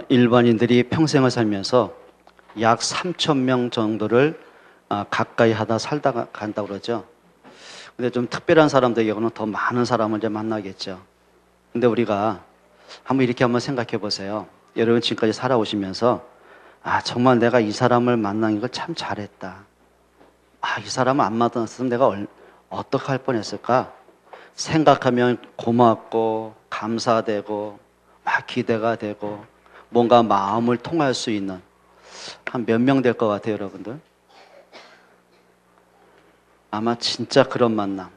일반인들이 평생을 살면서 약 3천 명 정도를 가까이 하다 살다가 간다고 그러죠. 근데 좀 특별한 사람들에게는 더 많은 사람을 이제 만나겠죠. 근데 우리가 한번 생각해 보세요. 여러분 지금까지 살아오시면서 정말 내가 이 사람을 만난 걸 참 잘했다. 이 사람을 안 만났으면 내가 어떻게 할 뻔했을까? 생각하면 고맙고 감사되고 막 기대가 되고 뭔가 마음을 통할 수 있는 한 몇 명 될 것 같아요, 여러분들? 아마 진짜 그런 만남.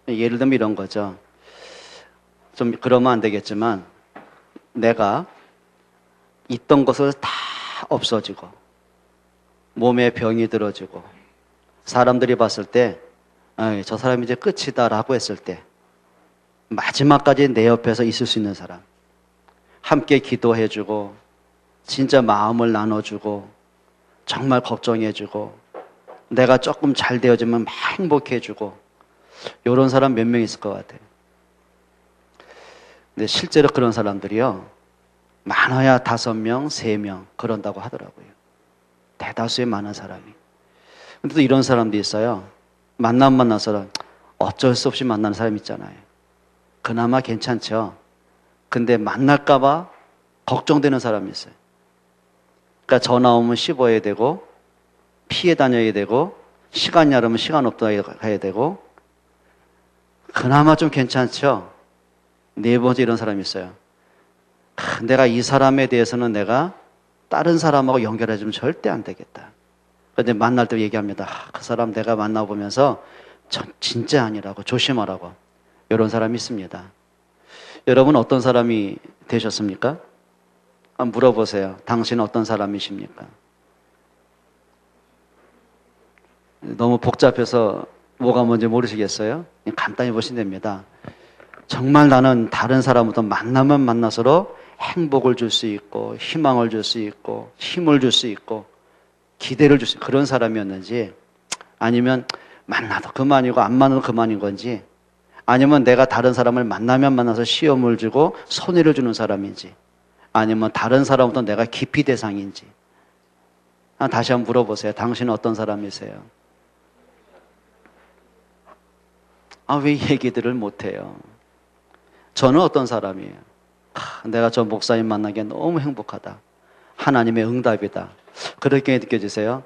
예를 들면 이런 거죠. 좀 그러면 안 되겠지만 내가 있던 것을 다 없어지고 몸에 병이 들어지고 사람들이 봤을 때 저 사람이 이제 끝이다라고 했을 때 마지막까지 내 옆에서 있을 수 있는 사람, 함께 기도해주고 진짜 마음을 나눠주고 정말 걱정해주고 내가 조금 잘 되어지면 막 행복해주고 이런 사람 몇 명 있을 것 같아요. 근데 실제로 그런 사람들이요, 많아야 5명, 3명 그런다고 하더라고요. 대다수의 많은 사람이. 근데 또 이런 사람도 있어요. 만나서 어쩔 수 없이 만나는 사람 있잖아요. 그나마 괜찮죠. 근데 만날까봐 걱정되는 사람이 있어요. 그러니까 전화 오면 씹어야 되고 피해 다녀야 되고 시간이 나면 시간 없다 가야 되고. 그나마 좀 괜찮죠. 네 번째 이런 사람이 있어요. 내가 이 사람에 대해서는 내가 다른 사람하고 연결해주면 절대 안 되겠다. 그런데 만날 때 얘기합니다. 그 사람 내가 만나보면서 전 진짜 아니라고 조심하라고. 이런 사람이 있습니다. 여러분 어떤 사람이 되셨습니까? 한번 물어보세요. 당신은 어떤 사람이십니까? 너무 복잡해서 뭐가 뭔지 모르시겠어요? 간단히 보시면 됩니다. 정말 나는 다른 사람부터 만나면 만나서로 행복을 줄 수 있고 희망을 줄 수 있고 힘을 줄 수 있고 기대를 줄 수 있고 그런 사람이었는지, 아니면 만나도 그만이고 안 만나도 그만인 건지, 아니면 내가 다른 사람을 만나면 만나서 시험을 주고 손해를 주는 사람인지, 아니면 다른 사람부터 내가 기피 대상인지. 다시 한번 물어보세요. 당신은 어떤 사람이세요? 왜 얘기들을 못해요? 저는 어떤 사람이에요? 내가 저 목사님 만나기에 너무 행복하다. 하나님의 응답이다. 그렇게 느껴지세요?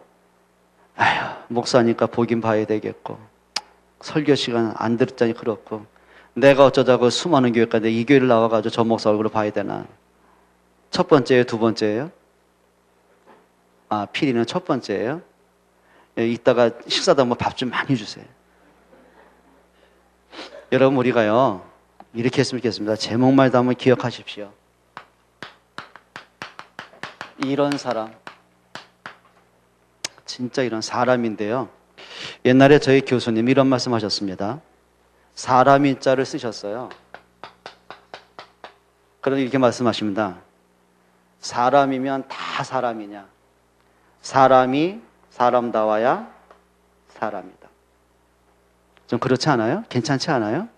목사니까 보긴 봐야 되겠고, 설교 시간 안 들었자니 그렇고, 내가 어쩌자고 수많은 교회 가는데 이 교회를 나와가지고 저 목사 얼굴을 봐야 되나? 첫 번째예요? 두 번째예요? 피디는 첫 번째예요? 이따가 식사도 한번 밥 좀 많이 주세요. 여러분 우리가요 이렇게 했으면 좋겠습니다. 제목말도 한번 기억하십시오. 이런 사람, 진짜 이런 사람인데요, 옛날에 저희 교수님이 이런 말씀 하셨습니다. 사람인 자를 쓰셨어요. 그런데 이렇게 말씀하십니다. 사람이면 다 사람이냐? 사람이 사람다워야 사람이다. 좀 그렇지 않아요? 괜찮지 않아요?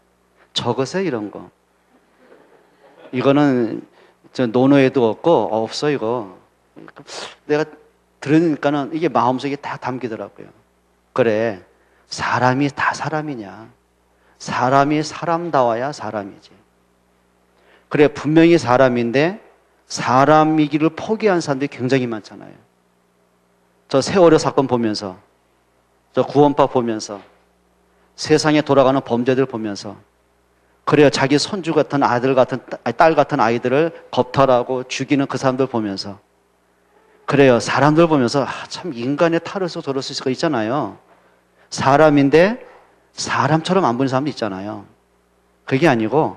적으세요, 이런 거. 이거는 저 논어에도 없어, 이거. 내가 들으니까는 이게 마음속에 다 담기더라고요. 그래, 사람이 다 사람이냐? 사람이 사람다워야 사람이지. 그래, 분명히 사람인데 사람이기를 포기한 사람들이 굉장히 많잖아요. 저 세월호 사건 보면서, 저 구원파 보면서, 세상에 돌아가는 범죄들 보면서, 그래요, 자기 손주 같은 아들 같은 딸 같은 아이들을 겁탈하고 죽이는 그 사람들 보면서, 그래요, 사람들 보면서 참 인간의 탈에서 저럴 수 있을 거 있잖아요. 사람인데 사람처럼 안 보는 사람도 있잖아요. 그게 아니고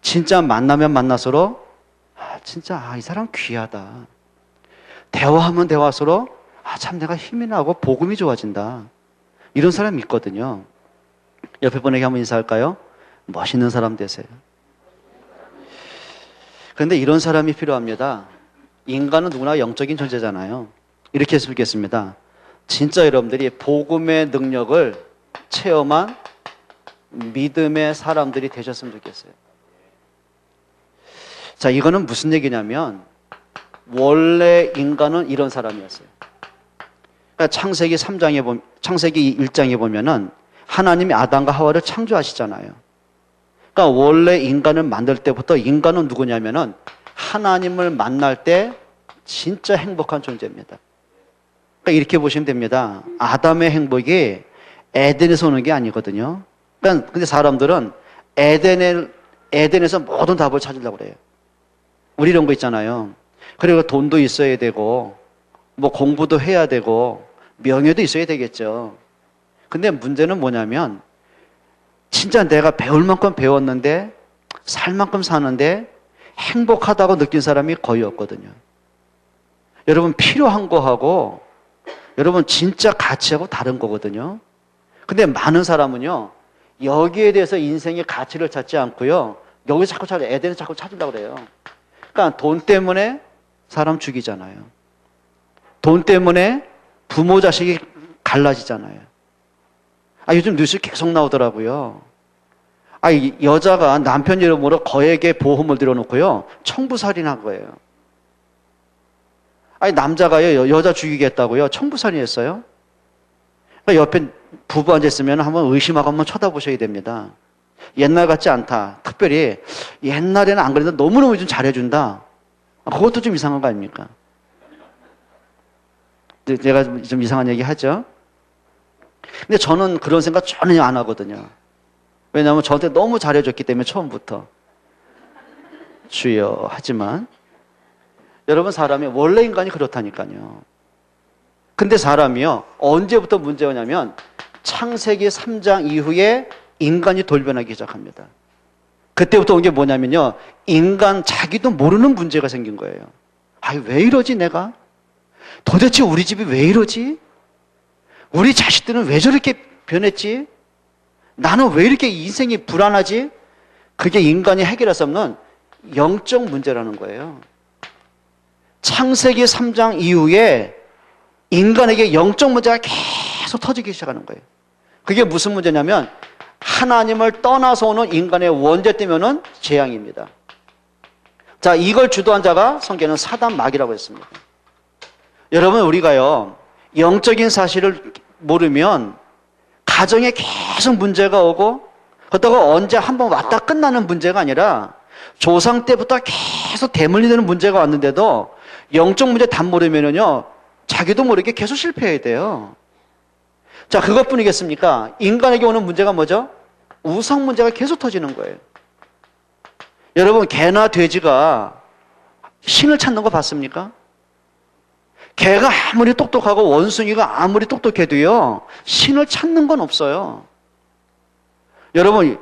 진짜 만나면 만날수록 진짜 이 사람 귀하다. 대화하면 대화할수록 참 내가 힘이 나고 복음이 좋아진다. 이런 사람이 있거든요. 옆에 분에게 한번 인사할까요? 멋있는 사람 되세요. 그런데 이런 사람이 필요합니다. 인간은 누구나 영적인 존재잖아요. 이렇게 했으면 좋겠습니다. 진짜 여러분들이 복음의 능력을 체험한 믿음의 사람들이 되셨으면 좋겠어요. 자, 이거는 무슨 얘기냐면 원래 인간은 이런 사람이었어요. 그러니까 창세기 1장에 보면은 하나님이 아담과 하와를 창조하시잖아요. 그러니까 원래 인간을 만들 때부터 인간은 누구냐면은 하나님을 만날 때 진짜 행복한 존재입니다. 그러니까 이렇게 보시면 됩니다. 아담의 행복이 에덴에서 오는 게 아니거든요. 그러니까 근데 사람들은 에덴에서 모든 답을 찾으려고 그래요. 우리 이런 거 있잖아요. 그리고 돈도 있어야 되고, 뭐 공부도 해야 되고, 명예도 있어야 되겠죠. 근데 문제는 뭐냐면, 진짜 내가 배울 만큼 배웠는데, 살 만큼 사는데, 행복하다고 느낀 사람이 거의 없거든요. 여러분, 필요한 거하고, 여러분, 진짜 가치하고 다른 거거든요. 근데 많은 사람은요, 여기에 대해서 인생의 가치를 찾지 않고요, 여기서 자꾸 에덴에서 자꾸 찾으려고 그래요. 그러니까 돈 때문에 사람 죽이잖아요. 돈 때문에 부모 자식이 갈라지잖아요. 요즘 뉴스 계속 나오더라고요. 여자가 남편 이름으로 거액의 보험을 들여놓고요, 청부살인한 거예요. 남자가요, 여자 죽이겠다고요, 청부살인했어요. 그러니까 옆에 부부 앉아있으면 한번 의심하고 한번 쳐다보셔야 됩니다. 옛날 같지 않다. 특별히 옛날에는 안 그래도 너무너무 좀 잘해준다. 그것도 좀 이상한 거 아닙니까? 제가 좀 이상한 얘기 하죠. 근데 저는 그런 생각 전혀 안 하거든요. 왜냐하면 저한테 너무 잘해줬기 때문에 처음부터. 주여 하지만 여러분, 사람이 원래 인간이 그렇다니까요. 근데 사람이요, 언제부터 문제가 오냐면 창세기 3장 이후에 인간이 돌변하기 시작합니다. 그때부터 온 게 뭐냐면요, 인간 자기도 모르는 문제가 생긴 거예요. 왜 이러지 내가? 도대체 우리 집이 왜 이러지? 우리 자식들은 왜 저렇게 변했지? 나는 왜 이렇게 인생이 불안하지? 그게 인간이 해결할 수 없는 영적 문제라는 거예요. 창세기 3장 이후에 인간에게 영적 문제가 계속 터지기 시작하는 거예요. 그게 무슨 문제냐면 하나님을 떠나서 오는 인간의 원죄 때문은 재앙입니다. 자, 이걸 주도한 자가 성경에는 사단 마귀라고 했습니다. 여러분, 우리가요, 영적인 사실을 모르면 가정에 계속 문제가 오고, 그렇다고 언제 한번 왔다 끝나는 문제가 아니라 조상 때부터 계속 대물리되는 문제가 왔는데도 영적 문제 다 모르면요, 자기도 모르게 계속 실패해야 돼요. 자, 그것뿐이겠습니까? 인간에게 오는 문제가 뭐죠? 우상 문제가 계속 터지는 거예요. 여러분, 개나 돼지가 신을 찾는 거 봤습니까? 개가 아무리 똑똑하고 원숭이가 아무리 똑똑해도요, 신을 찾는 건 없어요. 여러분,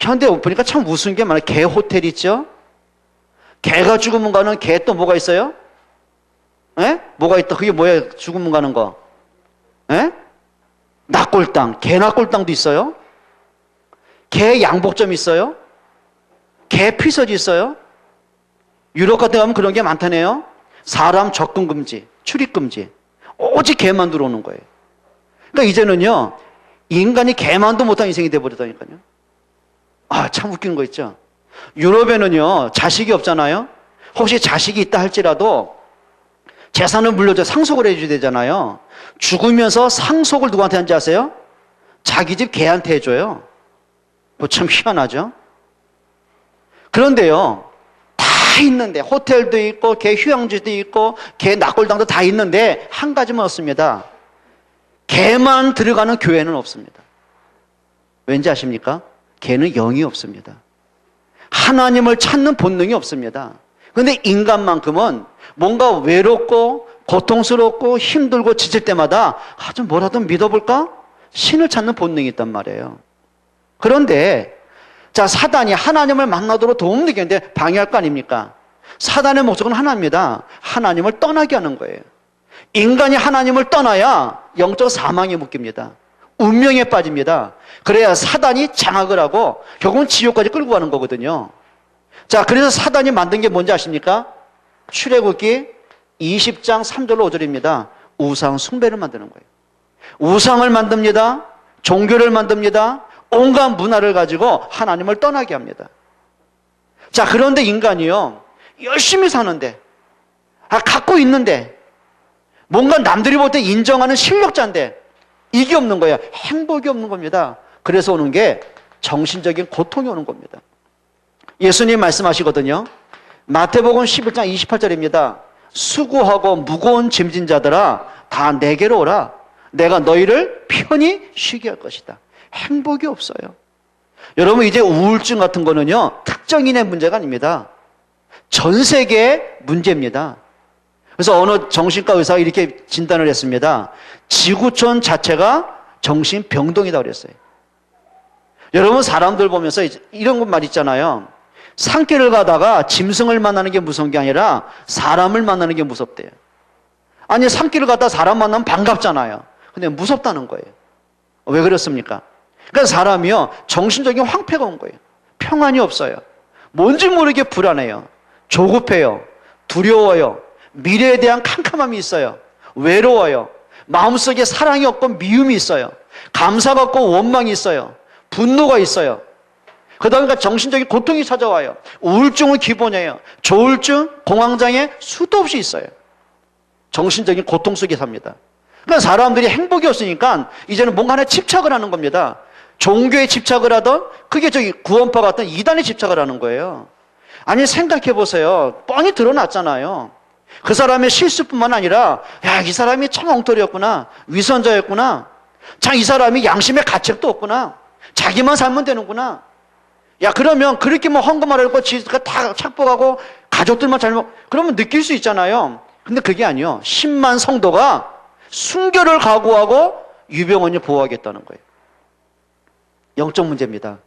현대 보니까 참 무서운 게 많아요. 개 호텔 있죠? 개가 죽으면 가는 개 또 뭐가 있어요? 에? 뭐가 있다? 그게 뭐예요? 죽으면 가는 거? 에? 낙골당. 개 낙골당도 있어요? 개 양복점 있어요? 개 피서지 있어요? 유럽 같은 데 가면 그런 게 많다네요. 사람 접근 금지, 출입 금지. 오직 개만 들어오는 거예요. 그러니까 이제는요, 인간이 개만도 못한 인생이 돼버렸다니까요. 참 웃기는 거 있죠. 유럽에는요, 자식이 없잖아요. 혹시 자식이 있다 할지라도 재산을 물려줘 상속을 해줘야 되잖아요. 죽으면서 상속을 누구한테 하는지 아세요? 자기 집 개한테 해줘요. 참 희한하죠. 그런데요, 다 있는데, 호텔도 있고 개 휴양지도 있고 개 낙골당도 다 있는데 한 가지만 없습니다. 개만 들어가는 교회는 없습니다. 왠지 아십니까? 개는 영이 없습니다. 하나님을 찾는 본능이 없습니다. 그런데 인간만큼은 뭔가 외롭고 고통스럽고 힘들고 지칠 때마다 좀 뭐라도 믿어볼까? 신을 찾는 본능이 있단 말이에요. 그런데 자, 사단이 하나님을 만나도록 도움 되겠는데 방해할 거 아닙니까? 사단의 목적은 하나입니다. 하나님을 떠나게 하는 거예요. 인간이 하나님을 떠나야 영적 사망에 묶입니다. 운명에 빠집니다. 그래야 사단이 장악을 하고 결국은 지옥까지 끌고 가는 거거든요. 자, 그래서 사단이 만든 게 뭔지 아십니까? 출애굽기 20장 3절로 5절입니다. 우상 숭배를 만드는 거예요. 우상을 만듭니다. 종교를 만듭니다. 온갖 문화를 가지고 하나님을 떠나게 합니다. 자, 그런데 인간이요, 열심히 사는데 갖고 있는데, 뭔가 남들이 볼 때 인정하는 실력자인데, 이게 없는 거야. 행복이 없는 겁니다. 그래서 오는 게 정신적인 고통이 오는 겁니다. 예수님 말씀하시거든요. 마태복음 11장 28절입니다. 수고하고 무거운 짐진 자들아 다 내게로 오라. 내가 너희를 편히 쉬게 할 것이다. 행복이 없어요. 여러분, 이제 우울증 같은 거는요, 특정인의 문제가 아닙니다. 전 세계의 문제입니다. 그래서 어느 정신과 의사가 이렇게 진단을 했습니다. 지구촌 자체가 정신병동이라고 그랬어요. 여러분, 사람들 보면서 이런 말 있잖아요. 산길을 가다가 짐승을 만나는 게 무서운 게 아니라 사람을 만나는 게 무섭대요. 아니, 산길을 가다가 사람 만나면 반갑잖아요. 근데 무섭다는 거예요. 왜 그렇습니까? 그러니까 사람이요, 정신적인 황폐가 온 거예요. 평안이 없어요. 뭔지 모르게 불안해요. 조급해요. 두려워요. 미래에 대한 캄캄함이 있어요. 외로워요. 마음속에 사랑이 없고 미움이 있어요. 감사가 없고 원망이 있어요. 분노가 있어요. 그러다 보니까 정신적인 고통이 찾아와요. 우울증은 기본이에요. 조울증, 공황장애 수도 없이 있어요. 정신적인 고통 속에 삽니다. 그러니까 사람들이 행복이 없으니까 이제는 뭔가 하나에 집착을 하는 겁니다. 종교에 집착을 하던, 그게 구원파 같은 이단에 집착을 하는 거예요. 아니, 생각해 보세요. 뻔히 드러났잖아요. 그 사람의 실수뿐만 아니라, 야, 이 사람이 참 엉터리였구나. 위선자였구나. 참, 이 사람이 양심의 가책도 없구나. 자기만 살면 되는구나. 야, 그러면 그렇게 뭐 헌금하려고 지가 다 착복하고 가족들만 잘못, 그러면 느낄 수 있잖아요. 근데 그게 아니요. 10만 성도가 순교를 각오하고 유병원을 보호하겠다는 거예요. 영적 문제입니다.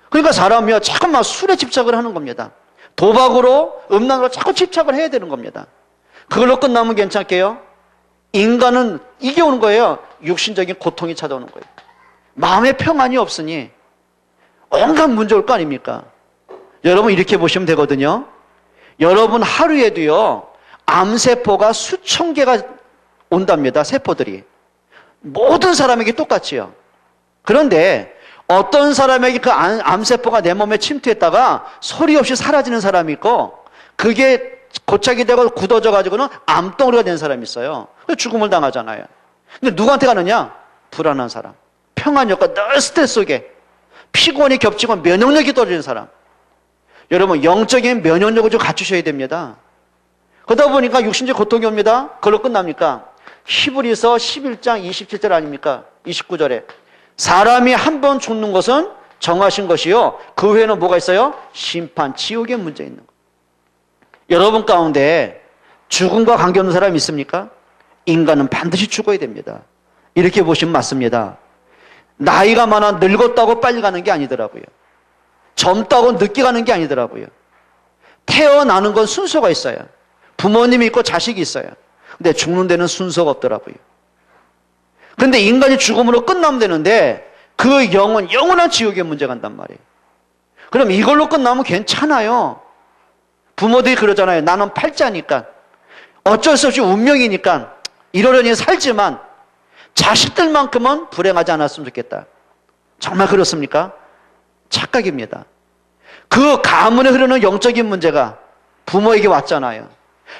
그러니까 사람이요, 자꾸만 술에 집착을 하는 겁니다. 도박으로, 음란으로 자꾸 집착을 해야 되는 겁니다. 그걸로 끝나면 괜찮게요. 인간은 이게 오는 거예요. 육신적인 고통이 찾아오는 거예요. 마음의 평안이 없으니 온갖 문제 올 거 아닙니까? 여러분, 이렇게 보시면 되거든요. 여러분 하루에도요, 암세포가 수천 개가 온답니다. 세포들이. 모든 사람에게 똑같이요. 그런데 어떤 사람에게 그 암세포가 내 몸에 침투했다가 소리 없이 사라지는 사람이 있고, 그게 고착이 되고 굳어져 가지고는 암덩어리가 된 사람이 있어요. 죽음을 당하잖아요. 근데 누구한테 가느냐? 불안한 사람. 평안이 없고 늘 스트레스 속에 피곤이 겹치고 면역력이 떨어지는 사람. 여러분, 영적인 면역력을 좀 갖추셔야 됩니다. 그러다 보니까 육신적 고통이 옵니다. 그걸로 끝납니까? 히브리서 11장 27절 아닙니까? 29절에 사람이 한 번 죽는 것은 정하신 것이요, 그 후에는 뭐가 있어요? 심판, 지옥의 문제 있는 거. 여러분 가운데 죽음과 관계없는 사람이 있습니까? 인간은 반드시 죽어야 됩니다. 이렇게 보시면 맞습니다. 나이가 많아 늙었다고 빨리 가는 게 아니더라고요. 젊다고 늦게 가는 게 아니더라고요. 태어나는 건 순서가 있어요. 부모님이 있고 자식이 있어요. 근데 죽는 데는 순서가 없더라고요. 그런데 인간이 죽음으로 끝나면 되는데 그 영은 영원한 지옥의 문제 간단 말이에요. 그럼 이걸로 끝나면 괜찮아요. 부모들이 그러잖아요. 나는 팔자니까, 어쩔 수 없이 운명이니까 이러려니 살지만 자식들만큼은 불행하지 않았으면 좋겠다. 정말 그렇습니까? 착각입니다. 그 가문에 흐르는 영적인 문제가 부모에게 왔잖아요.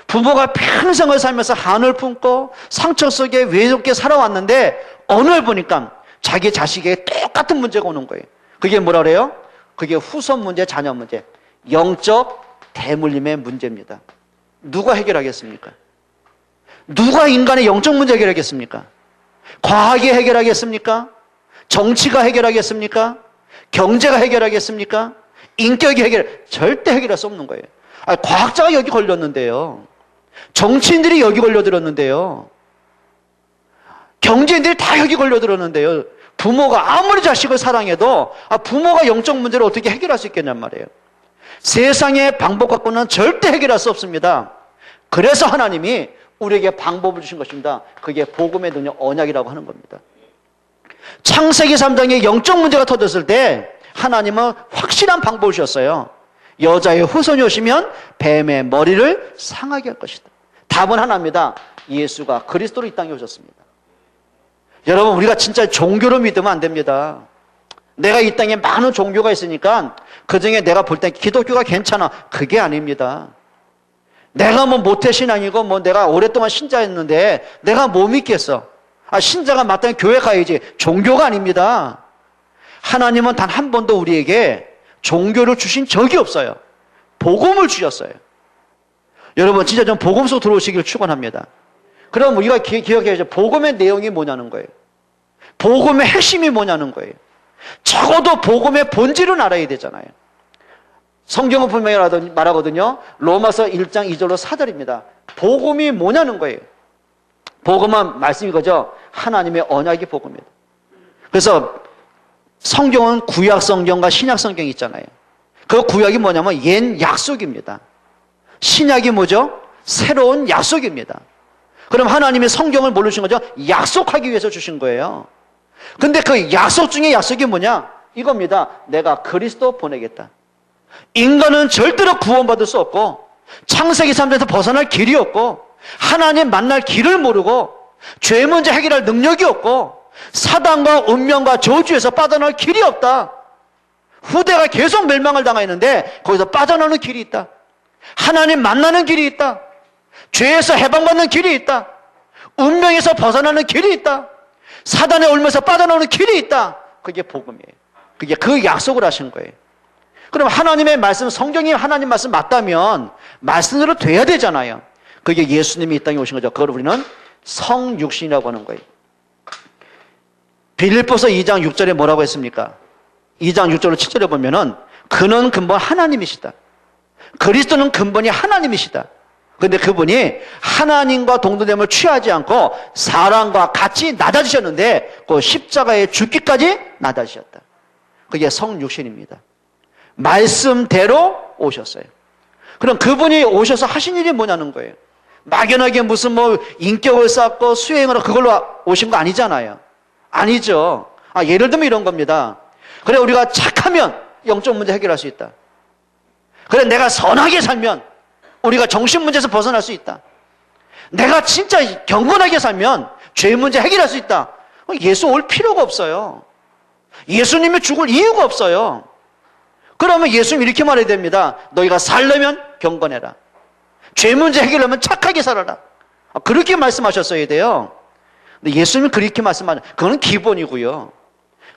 부모가 평생을 살면서 한을 품고 상처 속에 외롭게 살아왔는데 어느 날 보니까 자기 자식에게 똑같은 문제가 오는 거예요. 그게 뭐라 그래요? 그게 후손 문제, 자녀 문제, 영적 대물림의 문제입니다. 누가 해결하겠습니까? 누가 인간의 영적 문제 해결하겠습니까? 과학이 해결하겠습니까? 정치가 해결하겠습니까? 경제가 해결하겠습니까? 인격이 절대 해결할 수 없는 거예요. 아니, 과학자가 여기 걸렸는데요. 정치인들이 여기 걸려들었는데요. 경제인들이 다 여기 걸려들었는데요. 부모가 아무리 자식을 사랑해도 부모가 영적 문제를 어떻게 해결할 수 있겠냔 말이에요. 세상의 방법 갖고는 절대 해결할 수 없습니다. 그래서 하나님이 우리에게 방법을 주신 것입니다. 그게 복음의 능력, 언약이라고 하는 겁니다. 창세기 3장에 영적 문제가 터졌을 때 하나님은 확실한 방법을 주셨어요. 여자의 후손이 오시면 뱀의 머리를 상하게 할 것이다. 답은 하나입니다. 예수가 그리스도로 이 땅에 오셨습니다. 여러분, 우리가 진짜 종교로 믿으면 안 됩니다. 내가 이 땅에 많은 종교가 있으니까 그중에 내가 볼 때 기독교가 괜찮아. 그게 아닙니다. 내가 뭐 모태신앙이고 뭐 내가 오랫동안 신자였는데 내가 뭐 믿겠어? 신자가 마땅히 교회 가야지. 종교가 아닙니다. 하나님은 단 한 번도 우리에게 종교를 주신 적이 없어요. 복음을 주셨어요. 여러분 진짜 좀 복음 속 들어오시기를 축원합니다. 그럼 우리가 기억해야죠. 복음의 내용이 뭐냐는 거예요. 복음의 핵심이 뭐냐는 거예요. 적어도 복음의 본질은 알아야 되잖아요. 성경은 분명히 말하거든요. 로마서 1장 2절로 4절입니다. 복음이 뭐냐는 거예요. 복음은 말씀이 거죠. 하나님의 언약이 복음입니다. 그래서 성경은 구약 성경과 신약 성경이 있잖아요. 그 구약이 뭐냐면 옛 약속입니다. 신약이 뭐죠? 새로운 약속입니다. 그럼 하나님이 성경을 뭘로 주신 거죠? 약속하기 위해서 주신 거예요. 근데 그 약속 중에 약속이 뭐냐? 이겁니다. 내가 그리스도 보내겠다. 인간은 절대로 구원받을 수 없고 창세기 3장에서 벗어날 길이 없고 하나님 만날 길을 모르고 죄 문제 해결할 능력이 없고 사단과 운명과 저주에서 빠져나올 길이 없다. 후대가 계속 멸망을 당하였는데 거기서 빠져나오는 길이 있다. 하나님 만나는 길이 있다. 죄에서 해방받는 길이 있다. 운명에서 벗어나는 길이 있다. 사단의 울면서 빠져나오는 길이 있다. 그게 복음이에요. 그게 그 약속을 하신 거예요. 그럼 하나님의 말씀, 성경이 하나님 말씀 맞다면 말씀대로 돼야 되잖아요. 그게 예수님이 이 땅에 오신 거죠. 그걸 우리는 성육신이라고 하는 거예요. 빌립보서 2장 6절에 뭐라고 했습니까? 2장 6절로 7절에 보면은 그는 근본 하나님이시다. 그리스도는 근본이 하나님이시다. 그런데 그분이 하나님과 동등됨을 취하지 않고 사람과 같이 낮아지셨는데 그 십자가에 죽기까지 낮아지셨다. 그게 성육신입니다. 말씀대로 오셨어요. 그럼 그분이 오셔서 하신 일이 뭐냐는 거예요. 막연하게 무슨 뭐 인격을 쌓고 수행을 하고 그걸로 오신 거 아니잖아요. 아니죠. 예를 들면 이런 겁니다. 그래 우리가 착하면 영적 문제 해결할 수 있다. 그래 내가 선하게 살면 우리가 정신 문제에서 벗어날 수 있다. 내가 진짜 경건하게 살면 죄 문제 해결할 수 있다. 예수 올 필요가 없어요. 예수님이 죽을 이유가 없어요. 그러면 예수님 이렇게 말해야 됩니다. 너희가 살려면 경건해라. 죄 문제 해결하면 착하게 살아라. 그렇게 말씀하셨어야 돼요. 근데 예수님은 그렇게 말씀하죠. 그거는 기본이고요.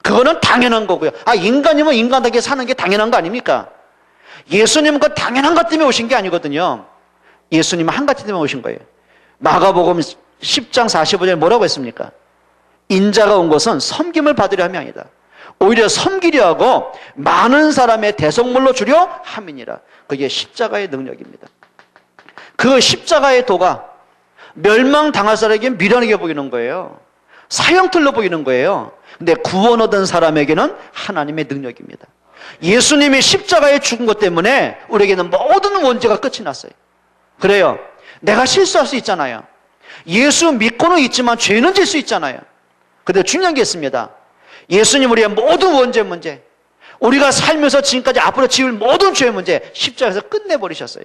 그거는 당연한 거고요. 인간이면 인간답게 사는 게 당연한 거 아닙니까? 예수님은 그 당연한 것 때문에 오신 게 아니거든요. 예수님은 한 가지 때문에 오신 거예요. 마가복음 10장 45절에 뭐라고 했습니까? 인자가 온 것은 섬김을 받으려 함이 아니다. 오히려 섬기려 하고 많은 사람의 대속물로 주려 함이니라. 그게 십자가의 능력입니다. 그 십자가의 도가 멸망당할 사람에게 미련하게 보이는 거예요. 사형틀로 보이는 거예요. 근데 구원 얻은 사람에게는 하나님의 능력입니다. 예수님이 십자가에 죽은 것 때문에 우리에게는 모든 원죄가 끝이 났어요. 그래요. 내가 실수할 수 있잖아요. 예수 믿고는 있지만 죄는 질 수 있잖아요. 근데 중요한 게 있습니다. 예수님 우리의 모든 원죄 문제, 우리가 살면서 지금까지 앞으로 지을 모든 죄 문제 십자가에서 끝내버리셨어요.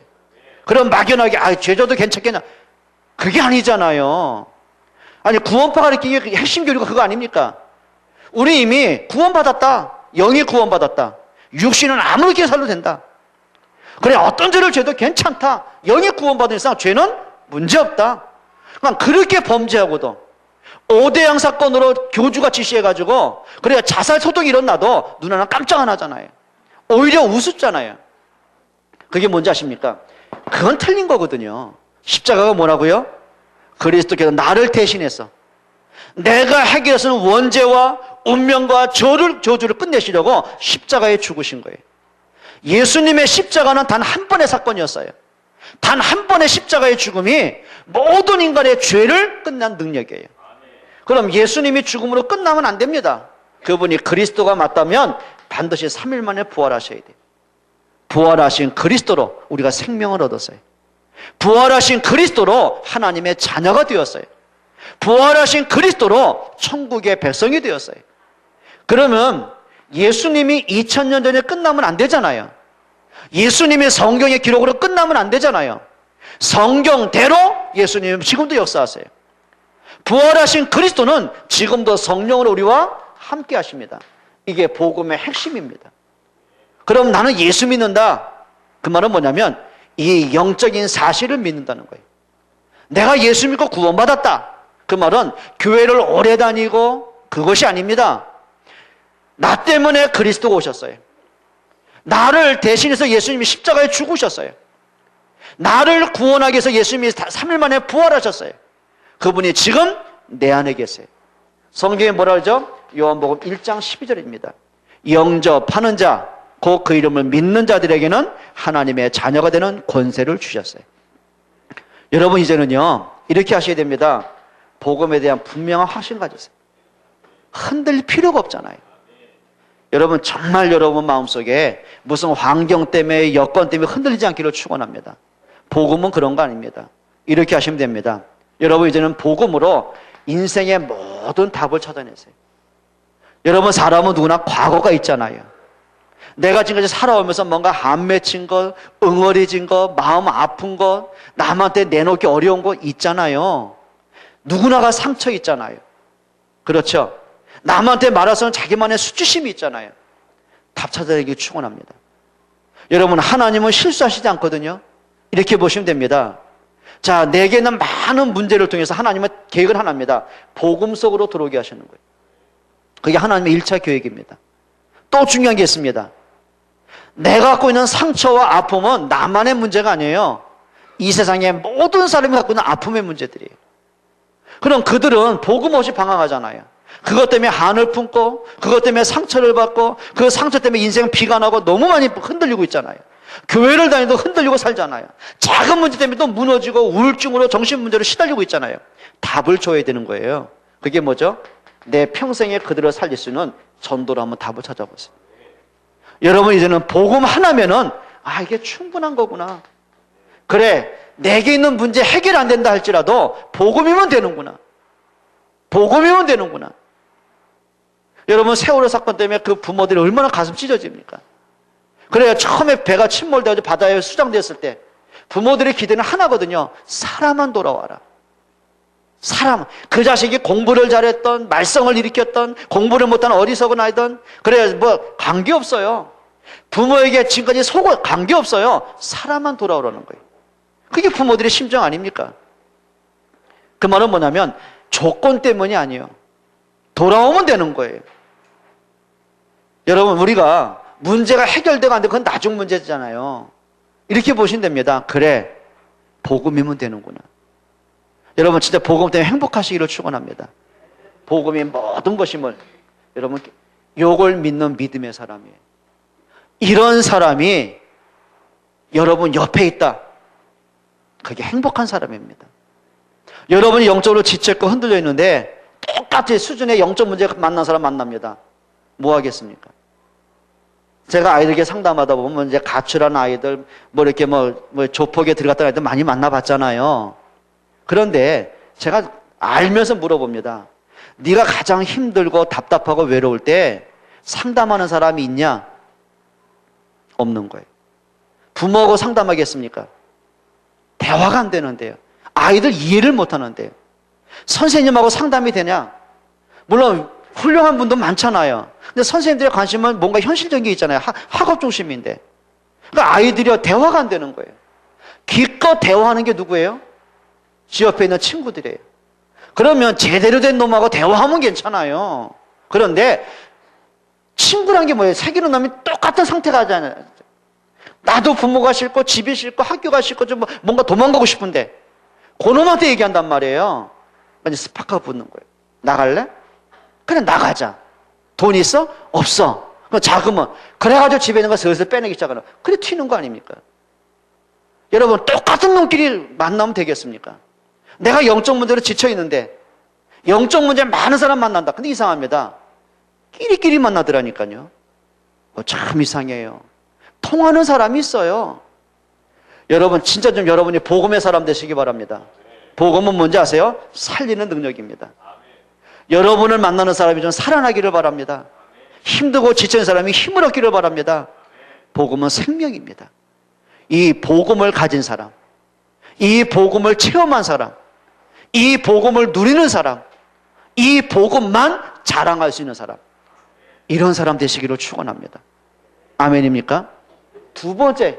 그럼 막연하게 죄져도 괜찮겠냐? 그게 아니잖아요. 구원파가 가르치는 핵심 교리가 그거 아닙니까? 우리 이미 구원받았다. 영이 구원받았다. 육신은 아무렇게 살도 된다. 그래 어떤 죄를 져도 괜찮다. 영이 구원받은 이상 죄는 문제없다. 그렇게 범죄하고도 5대양 사건으로 교주가 지시해가지고 그래야 자살 소동이 일어나도 눈 하나 깜짝 안 하잖아요. 오히려 우습잖아요. 그게 뭔지 아십니까? 그건 틀린 거거든요. 십자가가 뭐라고요? 그리스도께서 나를 대신해서 내가 해결할 수 있는 원죄와 운명과 저주를 끝내시려고 십자가에 죽으신 거예요. 예수님의 십자가는 단 한 번의 사건이었어요. 단 한 번의 십자가의 죽음이 모든 인간의 죄를 끝난 능력이에요. 그럼 예수님이 죽음으로 끝나면 안 됩니다. 그분이 그리스도가 맞다면 반드시 3일 만에 부활하셔야 돼요. 부활하신 그리스도로 우리가 생명을 얻었어요. 부활하신 그리스도로 하나님의 자녀가 되었어요. 부활하신 그리스도로 천국의 백성이 되었어요. 그러면 예수님이 2000년 전에 끝나면 안 되잖아요. 예수님의 성경의 기록으로 끝나면 안 되잖아요. 성경대로 예수님은 지금도 역사하세요. 부활하신 그리스도는 지금도 성령으로 우리와 함께 하십니다. 이게 복음의 핵심입니다. 그럼 나는 예수 믿는다. 그 말은 뭐냐면 이 영적인 사실을 믿는다는 거예요. 내가 예수 믿고 구원받았다. 그 말은 교회를 오래 다니고 그것이 아닙니다. 나 때문에 그리스도가 오셨어요. 나를 대신해서 예수님이 십자가에 죽으셨어요. 나를 구원하기 위해서 예수님이 3일 만에 부활하셨어요. 그분이 지금 내 안에 계세요. 성경에 뭐라 그러죠? 요한복음 1장 12절입니다. 영접하는 자, 곧 그 이름을 믿는 자들에게는 하나님의 자녀가 되는 권세를 주셨어요. 여러분 이제는요 이렇게 하셔야 됩니다. 복음에 대한 분명한 확신 가지세요. 흔들릴 필요가 없잖아요. 여러분 정말 여러분 마음속에 무슨 환경 때문에 여건 때문에 흔들리지 않기를 축원합니다. 복음은 그런 거 아닙니다. 이렇게 하시면 됩니다. 여러분 이제는 복음으로 인생의 모든 답을 찾아내세요. 여러분 사람은 누구나 과거가 있잖아요. 내가 지금까지 살아오면서 뭔가 안 맺힌 것, 응어리진 것, 마음 아픈 것, 남한테 내놓기 어려운 것 있잖아요. 누구나가 상처 있잖아요. 그렇죠? 남한테 말해서는 자기만의 수치심이 있잖아요. 답 찾아내기 축원합니다. 여러분 하나님은 실수하시지 않거든요. 이렇게 보시면 됩니다. 자, 내게 있는 많은 문제를 통해서 하나님은 계획을 하나입니다. 복음 속으로 들어오게 하시는 거예요. 그게 하나님의 1차 계획입니다. 또 중요한 게 있습니다. 내가 갖고 있는 상처와 아픔은 나만의 문제가 아니에요. 이 세상의 모든 사람이 갖고 있는 아픔의 문제들이에요. 그럼 그들은 복음 없이 방황하잖아요. 그것 때문에 한을 품고 그것 때문에 상처를 받고 그 상처 때문에 인생 비가 나고 너무 많이 흔들리고 있잖아요. 교회를 다니도 흔들리고 살잖아요. 작은 문제 때문에 또 무너지고 우울증으로 정신문제로 시달리고 있잖아요. 답을 줘야 되는 거예요. 그게 뭐죠? 내 평생에 그들을 살릴 수 있는 전도로 한번 답을 찾아보세요. 여러분 이제는 복음 하나면은 아 이게 충분한 거구나. 그래 내게 있는 문제 해결 안 된다 할지라도 복음이면 되는구나. 복음이면 되는구나. 여러분 세월호 사건 때문에 그 부모들이 얼마나 가슴 찢어집니까? 그래야 처음에 배가 침몰되어서 바다에 수장됐을 때 부모들의 기대는 하나거든요. 사람만 돌아와라. 사람, 그 자식이 공부를 잘했던, 말썽을 일으켰던, 공부를 못한 어리석은 아이든, 그래, 뭐, 관계없어요. 부모에게 지금까지 속을 관계없어요. 사람만 돌아오라는 거예요. 그게 부모들의 심정 아닙니까? 그 말은 뭐냐면, 조건 때문이 아니에요. 돌아오면 되는 거예요. 여러분, 우리가 문제가 해결되고 안 되고 그건 나중 문제잖아요. 이렇게 보시면 됩니다. 그래, 복음이면 되는구나. 여러분 진짜 복음 때문에 행복하시기를 축원합니다. 복음이 모든 것임을 여러분 요걸 믿는 믿음의 사람이에요. 이런 사람이 여러분 옆에 있다. 그게 행복한 사람입니다. 여러분이 영적으로 지쳤고 흔들려 있는데 똑같이 수준의 영적 문제가 만난 사람 만납니다. 뭐 하겠습니까? 제가 아이들에게 상담하다 보면 이제 가출한 아이들 뭐 이렇게 뭐 조폭에 들어갔던 아이들 많이 만나봤잖아요. 그런데 제가 알면서 물어봅니다. 네가 가장 힘들고 답답하고 외로울 때 상담하는 사람이 있냐? 없는 거예요. 부모하고 상담하겠습니까? 대화가 안 되는데요. 아이들 이해를 못 하는데요. 선생님하고 상담이 되냐? 물론 훌륭한 분도 많잖아요. 근데 선생님들의 관심은 뭔가 현실적인 게 있잖아요. 학업 중심인데. 그러니까 아이들이 대화가 안 되는 거예요. 기껏 대화하는 게 누구예요? 지 옆에 있는 친구들이에요. 그러면 제대로 된 놈하고 대화하면 괜찮아요. 그런데 친구란 게 뭐예요? 새끼는 놈이 똑같은 상태가 하잖아요. 나도 부모가 싫고 집이 싫고 학교가 싫고 좀 뭔가 도망가고 싶은데 그놈한테 얘기한단 말이에요. 그러니까 스파크가 붙는 거예요. 나갈래? 그래 나가자. 돈 있어? 없어. 그럼 자금은? 그래가지고 집에 있는 거 슬슬 빼내기 시작하는 그래 튀는 거 아닙니까? 여러분 똑같은 놈끼리 만나면 되겠습니까? 내가 영적 문제로 지쳐있는데 영적 문제 많은 사람 만난다. 근데 이상합니다. 끼리끼리 만나더라니까요. 참 이상해요. 통하는 사람이 있어요. 여러분 진짜 좀 여러분이 복음의 사람 되시기 바랍니다. 복음은 뭔지 아세요? 살리는 능력입니다. 여러분을 만나는 사람이 좀 살아나기를 바랍니다. 힘들고 지친 사람이 힘을 얻기를 바랍니다. 복음은 생명입니다. 이 복음을 가진 사람, 이 복음을 체험한 사람, 이 복음을 누리는 사람, 이 복음만 자랑할 수 있는 사람, 이런 사람 되시기를 축원합니다. 아멘입니까? 두 번째,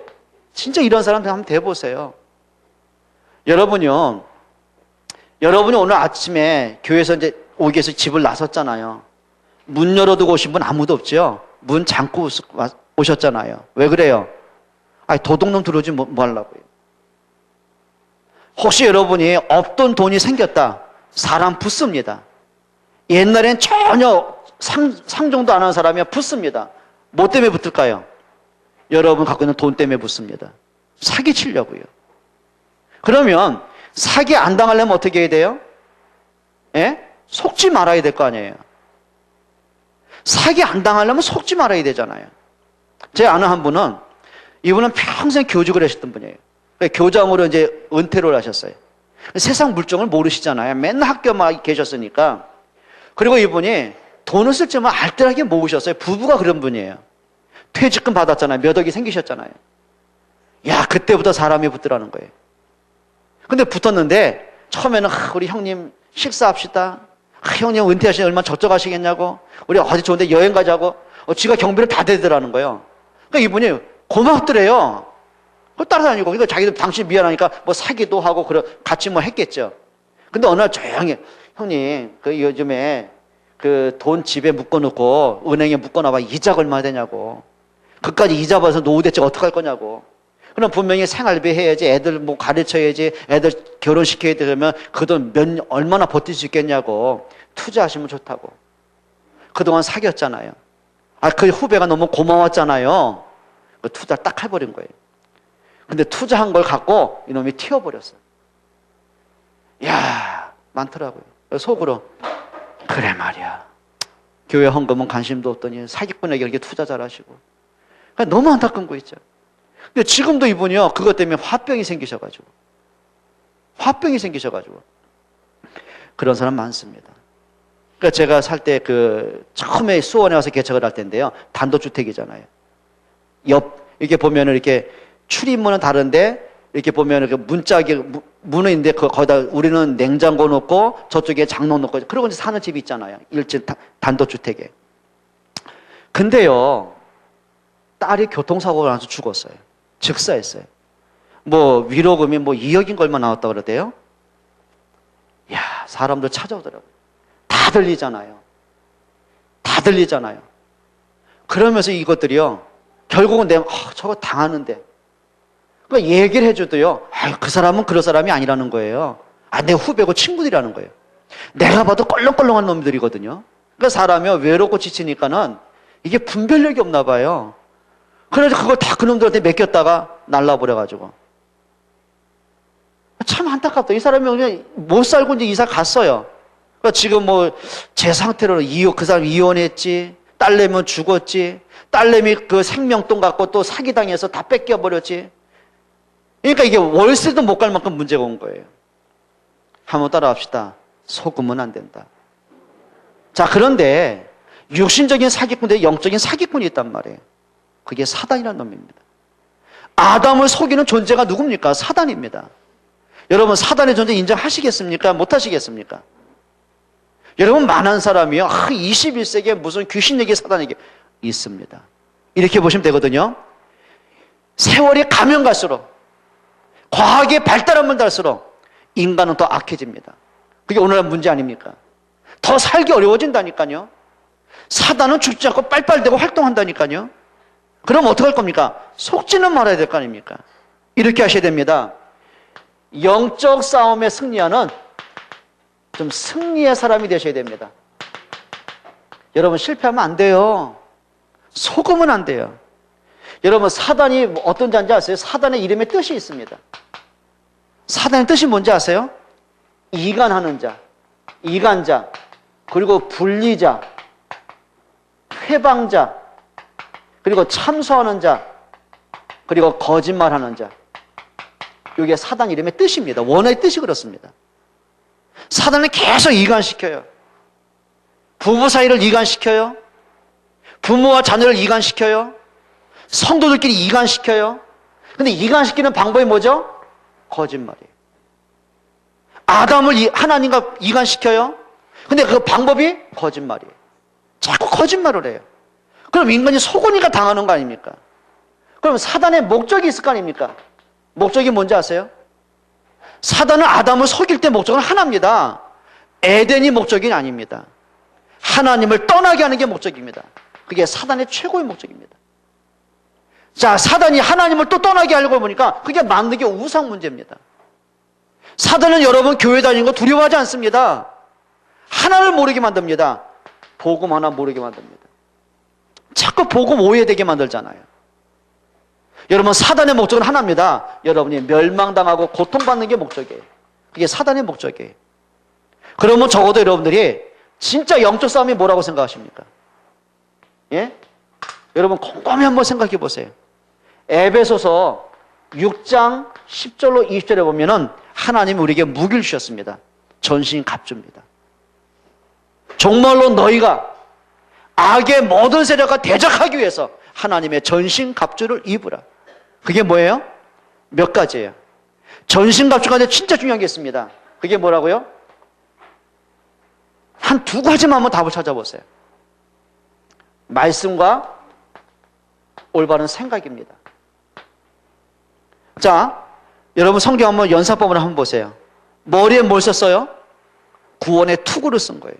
진짜 이런 사람들 한번 돼보세요. 여러분이 오늘 아침에 교회에서 이제 오기 위해서 집을 나섰잖아요. 문 열어두고 오신 분 아무도 없죠? 문 잠고 오셨잖아요. 왜 그래요? 아니, 도둑놈 들어오지 뭐 하려고요? 혹시 여러분이 없던 돈이 생겼다. 사람 붙습니다. 옛날엔 전혀 상종도 안 하는 사람이 붙습니다. 뭐 때문에 붙을까요? 여러분 갖고 있는 돈 때문에 붙습니다. 사기 치려고요. 그러면 사기 안 당하려면 어떻게 해야 돼요? 예? 속지 말아야 될 거 아니에요. 사기 안 당하려면 속지 말아야 되잖아요. 제 아는 한 분은, 이분은 평생 교직을 하셨던 분이에요. 교장으로 이제 은퇴를 하셨어요. 세상 물정을 모르시잖아요. 맨날 학교만 계셨으니까. 그리고 이분이 돈을 쓸 줄만 알뜰하게 모으셨어요. 부부가 그런 분이에요. 퇴직금 받았잖아요. 몇 억이 생기셨잖아요. 야, 그때부터 사람이 붙더라는 거예요. 근데 붙었는데 처음에는 우리 형님 식사합시다. 형님 은퇴하시니 얼마나 적적하시겠냐고. 우리 어디 좋은데 여행 가자고. 지가 경비를 다 대더라는 거예요. 그러니까 이분이 고맙더래요. 따라다니고. 그러니까 자기도 당신 미안하니까 뭐 사기도 하고 같이 뭐 했겠죠. 근데 어느 날 조용히 형님 요즘에 돈 집에 묶어놓고 은행에 묶어놔봐. 이자가 얼마나 되냐고. 그까지 이자 받아서 노후 대책 어떡할 거냐고. 그럼 분명히 생활비 해야지, 애들 뭐 가르쳐야지, 애들 결혼시켜야 되려면 그 돈 얼마나 버틸 수 있겠냐고. 투자하시면 좋다고. 그동안 사귀었잖아요. 그 후배가 너무 고마웠잖아요. 그 투자를 딱 해버린 거예요. 근데 투자한 걸 갖고 이놈이 튀어버렸어. 야, 많더라고요. 속으로, 그래 말이야. 교회 헌금은 관심도 없더니 사기꾼에게 이렇게 투자 잘하시고. 그러니까 너무 안타까운 거 있죠. 근데 지금도 이분이요, 그것 때문에 화병이 생기셔가지고. 그런 사람 많습니다. 그러니까 제가 살 때 처음에 수원에 와서 개척을 할 때인데요. 단독주택이잖아요. 이렇게 보면은 이렇게 출입문은 다른데, 이렇게 보면은 문은 있는데, 거기다 우리는 냉장고 놓고, 저쪽에 장롱 놓고, 그러고 이제 사는 집이 있잖아요. 1층 단독주택에. 근데요, 딸이 교통사고가 나서 죽었어요. 즉사했어요. 위로금이 2억인 거 얼마 나왔다고 그러대요? 야, 사람들 찾아오더라고요. 다 들리잖아요. 그러면서 이것들이요, 결국은 내가, 저거 당하는데. 그러니까 얘기를 해줘도요, 그 사람은 그런 사람이 아니라는 거예요. 내 후배고 친구들이라는 거예요. 내가 봐도 껄렁껄렁한 놈들이거든요. 그러니까 사람이 외롭고 지치니까는 이게 분별력이 없나 봐요. 그래서 그걸 다 그놈들한테 맡겼다가 날라버려가지고. 참 안타깝다. 이 사람이 그냥 못 살고 이제 이사 갔어요. 그러니까 지금 제 상태로 그 사람 이혼했지, 딸내미는 죽었지, 딸내미 생명돈 갖고 또 사기당해서 다 뺏겨버렸지. 그러니까 이게 월세도 못 갈 만큼 문제가 온 거예요. 한번 따라합시다. 속으면 안 된다. 자, 그런데 육신적인 사기꾼인데 영적인 사기꾼이 있단 말이에요. 그게 사단이라는 놈입니다. 아담을 속이는 존재가 누굽니까? 사단입니다. 여러분, 사단의 존재 인정하시겠습니까? 못하시겠습니까? 여러분, 많은 사람이요, 21세기에 무슨 귀신 얘기, 사단 얘기 있습니다. 이렇게 보시면 되거든요. 세월이 가면 갈수록, 과학이 발달하면 갈수록 인간은 더 악해집니다. 그게 오늘날 문제 아닙니까? 더 살기 어려워진다니까요. 사단은 죽지 않고 빨빨대고 활동한다니까요. 그럼 어떡할 겁니까? 속지는 말아야 될 거 아닙니까? 이렇게 하셔야 됩니다. 영적 싸움에 승리하는 좀 승리의 사람이 되셔야 됩니다. 여러분, 실패하면 안 돼요. 속으면 안 돼요. 여러분, 사단이 어떤 자인지 아세요? 사단의 이름에 뜻이 있습니다. 사단의 뜻이 뭔지 아세요? 이간하는 자, 이간자, 그리고 분리자, 회방자, 그리고 참소하는 자, 그리고 거짓말하는 자. 이게 사단 이름의 뜻입니다. 원어의 뜻이 그렇습니다. 사단은 계속 이간시켜요. 부부 사이를 이간시켜요. 부모와 자녀를 이간시켜요. 성도들끼리 이간시켜요. 근데 이간시키는 방법이 뭐죠? 거짓말이에요. 아담을 하나님과 이간시켜요. 근데 그 방법이 거짓말이에요. 자꾸 거짓말을 해요. 그럼 인간이 속으니까 당하는 거 아닙니까? 그럼 사단의 목적이 있을 거 아닙니까? 목적이 뭔지 아세요? 사단은 아담을 속일 때 목적은 하나입니다. 에덴이 목적이 아닙니다. 하나님을 떠나게 하는 게 목적입니다. 그게 사단의 최고의 목적입니다. 자, 사단이 하나님을 또 떠나게 하려고 보니까 그게 만든 게 우상 문제입니다. 사단은 여러분 교회 다니는 거 두려워하지 않습니다. 하나를 모르게 만듭니다. 복음 하나 모르게 만듭니다. 자꾸 복음 오해되게 만들잖아요. 여러분 사단의 목적은 하나입니다. 여러분이 멸망당하고 고통받는 게 목적이에요. 그게 사단의 목적이에요. 그러면 적어도 여러분들이 진짜 영적 싸움이 뭐라고 생각하십니까? 예? 여러분 곰곰이 한번 생각해 보세요. 에베소서 6장 10절로 20절에 보면은 하나님이 우리에게 무기를 주셨습니다. 전신 갑주입니다. 정말로 너희가 악의 모든 세력과 대적하기 위해서 하나님의 전신 갑주를 입으라. 그게 뭐예요? 몇 가지예요. 전신 갑주 가운데 진짜 중요한 게 있습니다. 그게 뭐라고요? 한 두 가지만 한번 답을 찾아보세요. 말씀과 올바른 생각입니다. 자, 여러분 성경 한번 연사법을 한번 보세요. 머리에 뭘 썼어요? 구원의 투구를 쓴 거예요.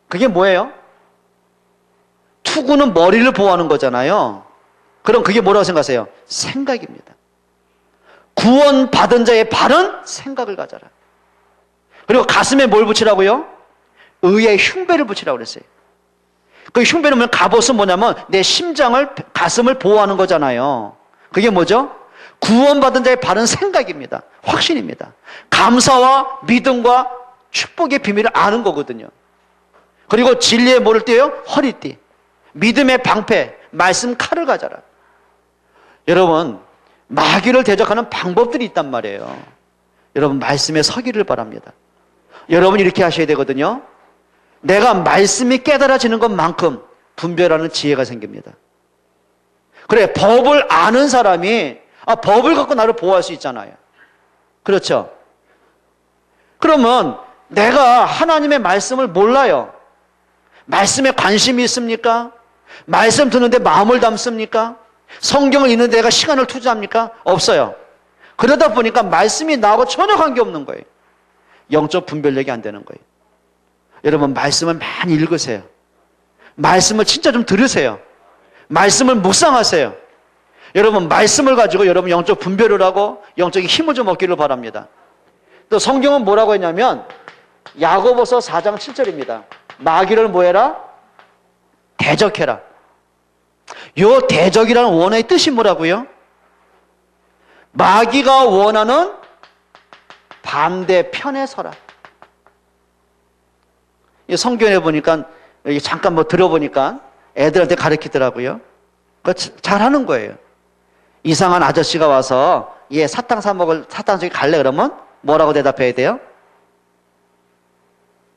그게 뭐예요? 투구는 머리를 보호하는 거잖아요. 그럼 그게 뭐라고 생각하세요? 생각입니다. 구원받은 자의 바른 생각을 가져라. 그리고 가슴에 뭘 붙이라고요? 의의 흉배를 붙이라고 그랬어요. 그 흉배는 뭐냐면 갑옷은 뭐냐면 내 심장을, 가슴을 보호하는 거잖아요. 그게 뭐죠? 구원받은 자의 바른 생각입니다. 확신입니다. 감사와 믿음과 축복의 비밀을 아는 거거든요. 그리고 진리의 뭐를 떼요? 허리띠. 믿음의 방패, 말씀 칼을 가져라. 여러분, 마귀를 대적하는 방법들이 있단 말이에요. 여러분, 말씀에 서기를 바랍니다. 여러분 이렇게 하셔야 되거든요. 내가 말씀이 깨달아지는 것만큼 분별하는 지혜가 생깁니다. 그래, 법을 아는 사람이 법을 갖고 나를 보호할 수 있잖아요. 그렇죠? 그러면 내가 하나님의 말씀을 몰라요. 말씀에 관심이 있습니까? 말씀 듣는데 마음을 담습니까? 성경을 읽는 데 내가 시간을 투자합니까? 없어요. 그러다 보니까 말씀이 나하고 전혀 관계없는 거예요. 영적 분별력이 안 되는 거예요. 여러분 말씀을 많이 읽으세요. 말씀을 진짜 좀 들으세요. 말씀을 묵상하세요. 여러분 말씀을 가지고 여러분 영적 분별을 하고 영적인 힘을 좀 얻기를 바랍니다. 또 성경은 뭐라고 했냐면 야고보서 4장 7절입니다. 마귀를 뭐해라? 대적해라. 요 대적이라는 원어의 뜻이 뭐라고요? 마귀가 원하는 반대편에 서라. 성경에 보니까 잠깐 뭐 들어보니까 애들한테 가르치더라고요. 그거 잘하는 거예요. 이상한 아저씨가 와서 얘 사탕 사 먹을 사탕 저기 갈래 그러면 뭐라고 대답해야 돼요?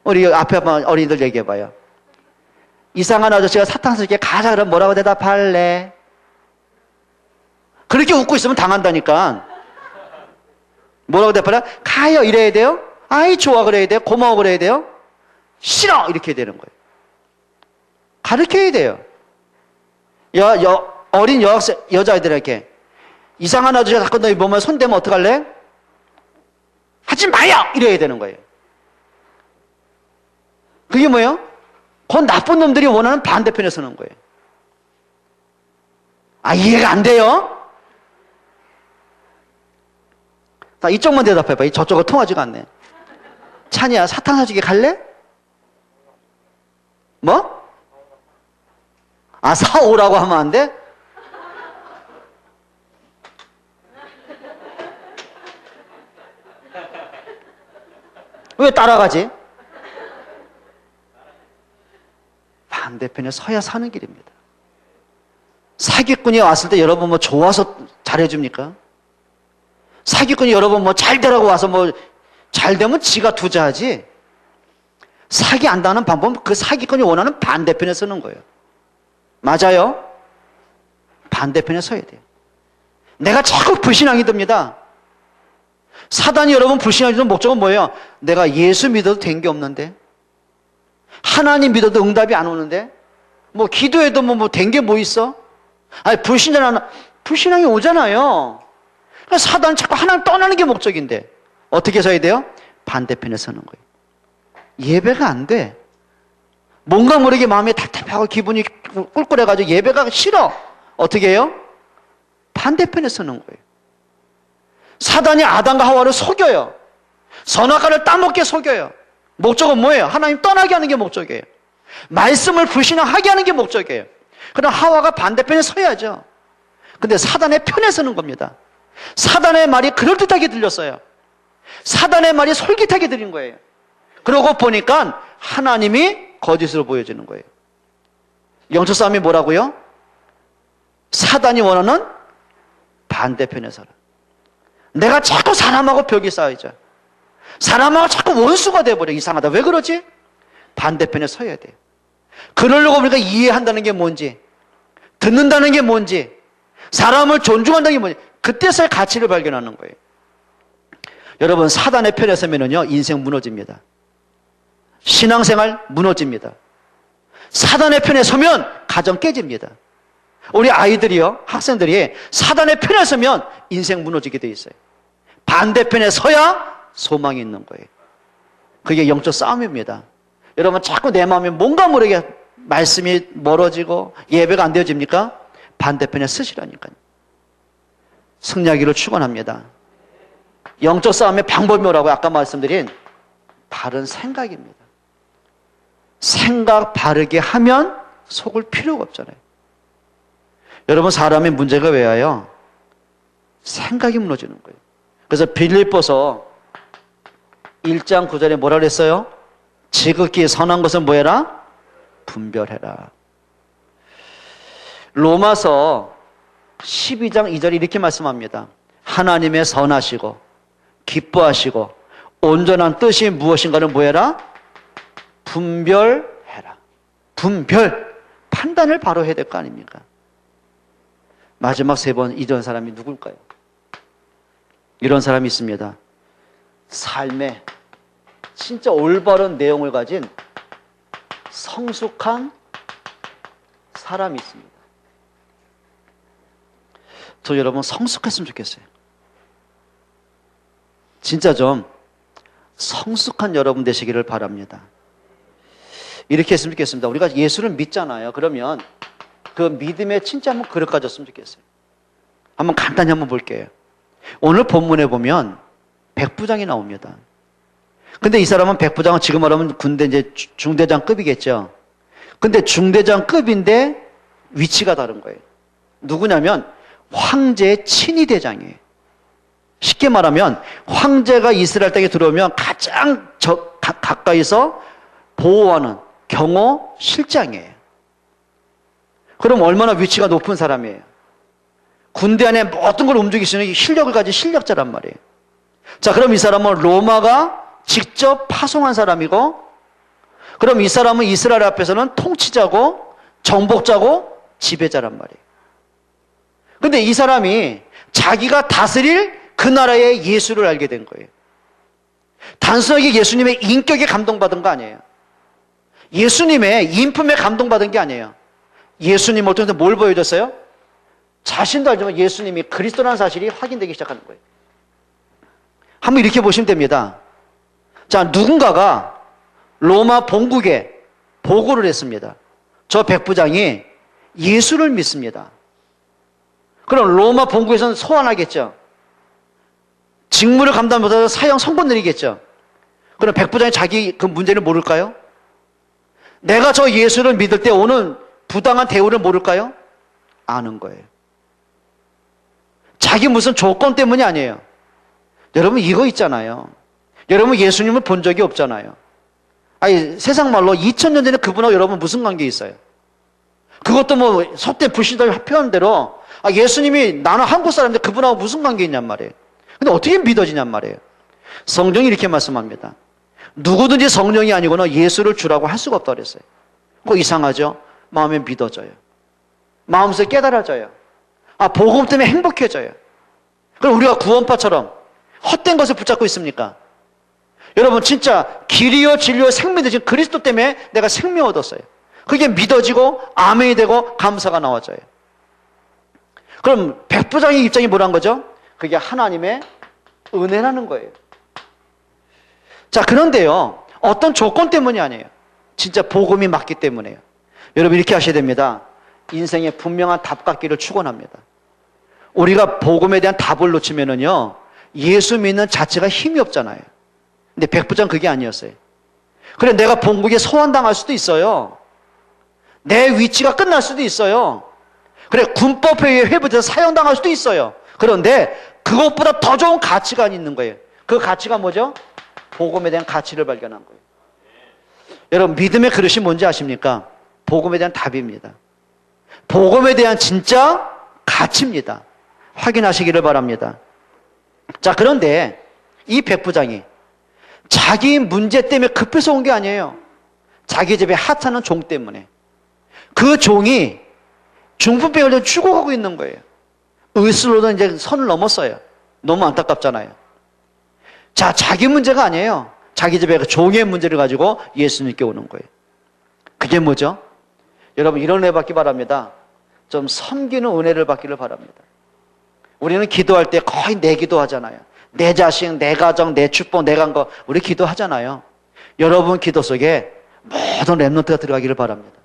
우리 앞에 한번 어린이들 얘기해봐요. 이상한 아저씨가 사탕 사줄게 가자 그러면 뭐라고 대답할래? 그렇게 웃고 있으면 당한다니까. 뭐라고 대답하라? 가요 이래야 돼요? 아이 좋아 그래야 돼요? 고마워 그래야 돼요? 싫어 이렇게 되는 거예요. 가르쳐야 돼요. 어린 여학생 여자애들에게 이상한 아저씨가 자꾸 너희 몸에 손대면 어떡할래? 하지 마요 이래야 되는 거예요. 그게 뭐예요? 그 나쁜 놈들이 원하는 반대편에 서는 거예요. 이해가 안 돼요? 나 이쪽만 대답해봐. 저쪽은 통하지가 않네. 찬이야 사탕 사주기 갈래? 뭐? 사오라고 하면 안 돼? 왜 따라가지? 반대편에 서야 사는 길입니다. 사기꾼이 왔을 때 여러분 뭐 좋아서 잘해줍니까? 사기꾼이 여러분 뭐 잘 되라고 와서 뭐 잘 되면 지가 투자하지. 사기 안 당하는 방법은 그 사기꾼이 원하는 반대편에 서는 거예요. 맞아요? 반대편에 서야 돼요. 내가 자꾸 불신앙이 듭니다. 사단이 여러분 불신앙이 드는 목적은 뭐예요? 내가 예수 믿어도 된 게 없는데, 하나님 믿어도 응답이 안 오는데, 뭐 기도해도 뭐 된 게 뭐 있어? 아니, 불신앙이 오잖아요. 그러니까 사단 자꾸 하나님 떠나는 게 목적인데, 어떻게 서야 돼요? 반대편에 서는 거예요. 예배가 안 돼. 뭔가 모르게 마음이 답답하고 기분이 꿀꿀해가지고 예배가 싫어. 어떻게 해요? 반대편에 서는 거예요. 사단이 아담과 하와를 속여요. 선악과를 따먹게 속여요. 목적은 뭐예요? 하나님 떠나게 하는 게 목적이에요. 말씀을 불신앙하게 하는 게 목적이에요. 그럼 하와가 반대편에 서야죠. 근데 사단의 편에 서는 겁니다. 사단의 말이 그럴듯하게 들렸어요. 사단의 말이 솔깃하게 들린 거예요. 그러고 보니까 하나님이 거짓으로 보여지는 거예요. 영적 싸움이 뭐라고요? 사단이 원하는 반대편에 서라. 내가 자꾸 사람하고 벽이 쌓이죠. 사람하고 자꾸 원수가 돼버려. 이상하다. 왜 그러지? 반대편에 서야 돼요. 그러려고 우리가 이해한다는 게 뭔지, 듣는다는 게 뭔지, 사람을 존중한다는 게 뭔지, 그때서야 가치를 발견하는 거예요. 여러분, 사단의 편에 서면은요, 인생 무너집니다. 신앙생활 무너집니다. 사단의 편에 서면 가정 깨집니다. 우리 아이들이요, 학생들이 사단의 편에 서면 인생 무너지게 돼 있어요. 반대편에 서야 소망이 있는 거예요. 그게 영적 싸움입니다. 여러분, 자꾸 내 마음에 뭔가 모르게 말씀이 멀어지고 예배가 안 되어집니까? 반대편에 서시라니까요. 승리하기를 축원합니다. 영적 싸움의 방법이 뭐라고 아까 말씀드린 바른 생각입니다. 생각 바르게 하면 속을 필요가 없잖아요. 여러분, 사람의 문제가 왜요? 생각이 무너지는 거예요. 그래서 빌립보서 1장 9절에 뭐라 그랬어요? 지극히 선한 것은 뭐해라? 분별해라. 로마서 12장 2절에 이렇게 말씀합니다. 하나님의 선하시고 기뻐하시고 온전한 뜻이 무엇인가를 뭐해라? 분별해라. 분별. 판단을 바로 해야 될 거 아닙니까? 마지막 3번 이런 사람이 누굴까요? 이런 사람이 있습니다. 삶에 진짜 올바른 내용을 가진 성숙한 사람이 있습니다. 저 여러분 성숙했으면 좋겠어요. 진짜 좀 성숙한 여러분 되시기를 바랍니다. 이렇게 했으면 좋겠습니다. 우리가 예수를 믿잖아요. 그러면 그 믿음의 진짜 한번 그릇 가졌으면 좋겠어요. 한번 간단히 한번 볼게요. 오늘 본문에 보면 백부장이 나옵니다. 근데 이 사람은 백부장은 지금 말하면 군대 이제 중대장급이겠죠. 근데 중대장급인데 위치가 다른 거예요. 누구냐면 황제의 친위 대장이에요. 쉽게 말하면 황제가 이스라엘 땅에 들어오면 가장 가까이서 보호하는 경호 실장이에요. 그럼 얼마나 위치가 높은 사람이에요. 군대 안에 모든 걸 움직일 수 있는 실력을 가진 실력자란 말이에요. 자, 그럼 이 사람은 로마가 직접 파송한 사람이고, 그럼 이 사람은 이스라엘 앞에서는 통치자고 정복자고 지배자란 말이에요. 근데 이 사람이 자기가 다스릴 그 나라의 예수를 알게 된 거예요. 단순하게 예수님의 인격에 감동받은 거 아니에요. 예수님의 인품에 감동받은 게 아니에요. 예수님을 통해서 뭘 보여줬어요? 자신도 알지만 예수님이 그리스도라는 사실이 확인되기 시작하는 거예요. 한번 이렇게 보시면 됩니다. 자, 누군가가 로마 본국에 보고를 했습니다. 저 백부장이 예수를 믿습니다. 그럼 로마 본국에서는 소환하겠죠. 직무를 감당 못해서 사형 선고 내리겠죠. 그럼 백부장이 자기 그 문제를 모를까요? 내가 저 예수를 믿을 때 오는 부당한 대우를 모를까요? 아는 거예요. 자기 무슨 조건 때문이 아니에요. 여러분 이거 있잖아요. 여러분 예수님을 본 적이 없잖아요. 아니 세상 말로 2000년 전에 그분하고 여러분 무슨 관계 있어요? 그것도 뭐 속된 불신자의 표현대로 예수님이 나는 한국 사람인데 그분하고 무슨 관계 있냔 말이에요. 근데 어떻게 믿어지냔 말이에요. 성경이 이렇게 말씀합니다. 누구든지 성령이 아니고는 예수를 주라고 할 수가 없다고 그랬어요. 그거 이상하죠? 마음에 믿어져요. 마음속에 깨달아져요. 복음 때문에 행복해져요. 그럼 우리가 구원파처럼 헛된 것을 붙잡고 있습니까? 여러분 진짜 길이요 진리요 생명이 되신 그리스도 때문에 내가 생명 얻었어요. 그게 믿어지고 아멘이 되고 감사가 나와져요. 그럼 백부장의 입장이 뭐란 거죠? 그게 하나님의 은혜라는 거예요. 자, 그런데요, 어떤 조건 때문이 아니에요. 진짜 복음이 맞기 때문에요. 여러분 이렇게 하셔야 됩니다. 인생에 분명한 답 갖기를 축원합니다. 우리가 복음에 대한 답을 놓치면은요, 예수 믿는 자체가 힘이 없잖아요. 근데 백부장 그게 아니었어요. 그래, 내가 본국에 소환당할 수도 있어요. 내 위치가 끝날 수도 있어요. 그래, 군법회의에 회부돼서 사형당할 수도 있어요. 그런데 그것보다 더 좋은 가치가 있는 거예요. 그 가치가 뭐죠? 복음에 대한 가치를 발견한 거예요. 여러분, 믿음의 그릇이 뭔지 아십니까? 복음에 대한 답입니다. 복음에 대한 진짜 가치입니다. 확인하시기를 바랍니다. 자, 그런데 이 백부장이 자기 문제 때문에 급해서 온 게 아니에요. 자기 집에 하찮은 종 때문에. 그 종이 중풍병에 걸려 죽어가고 있는 거예요. 의술로는 이제 선을 넘었어요. 너무 안타깝잖아요. 자, 자기 문제가 아니에요. 자기 집에 그 종의 문제를 가지고 예수님께 오는 거예요. 그게 뭐죠? 여러분, 이런 은혜 받기 바랍니다. 좀 섬기는 은혜를 받기를 바랍니다. 우리는 기도할 때 거의 내 기도하잖아요. 내 자식, 내 가정, 내 축복, 내 간거 우리 기도하잖아요. 여러분 기도 속에 모든 렘넌트가 들어가기를 바랍니다.